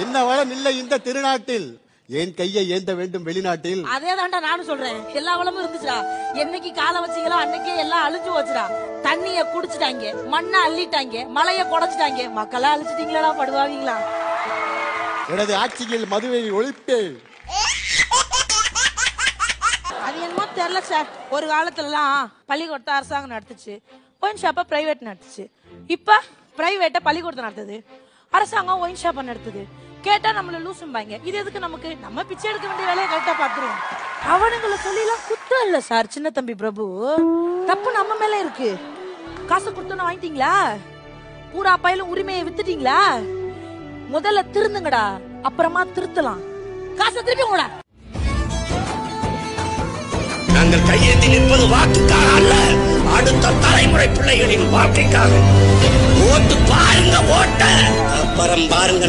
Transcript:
என்ன வளம் இல்லை இந்த திருநாட்டில், ஏன் கையை ஏந்த வேண்டும் வெளிநாட்டில். அதே தாண்டா நானும் சொல்றேன். எல்லா வளமும் இருந்துச்சுடா. என்னைக்கு காலை வச்சீங்களோ அன்னைக்கே எல்லாம் அழிஞ்சு வச்சுடா. தண்ணிய குடிச்சிட்டாங்க, மண்ணை அள்ளிட்டாங்க, மலைய குடைச்சிட்டாங்க. மக்களா அழிச்சிட்டீங்களா படுவாவீங்களா? எனது ஆட்சியில் மதுவை ஒழிப்பேன். அது என்னமோ தெரியல சார். ஒரு காலத்துலலாம் பள்ளிக்கூடத்தை அரசாங்கம் நடத்துச்சு, ஒயின் ஷாப்பை பிரைவேட் நடத்துச்சு. இப்ப பிரைவேட்டை பள்ளிக்கூடத்தை நடத்துது, அரசாங்கம் ஒயின் ஷாப்பை நடத்துது. கேட்டா நம்மள லூசும்பாங்க. இது எதுக்கு நமக்கு? நம்ம பிச்சை எடுக்க வேண்டிய வேலையை கரெக்டா பாத்துருவோம். அவனுங்களை சொல்லிலாம் குத்தம் இல்ல சார். சின்ன தம்பி பிரபு, தப்பு நம்ம மேல இருக்கு. காசு கொடுத்தோன்னு வாங்கிட்டீங்களா? பூரா பயிலும் உரிமையை வித்துட்டீங்களா? முதல்ல திருந்துங்கடா, அப்புறமா திருத்தலாம். காசை திருப்பி கூட. நாங்கள் கையேந்தி நிற்பது வாக்குக்காக அல்ல, அடுத்த தலைமுறை பிள்ளைகளின் வாழ்க்கைக்காக. ஓட்டு பாருங்க, ஓட்ட அப்புறம் பாருங்க.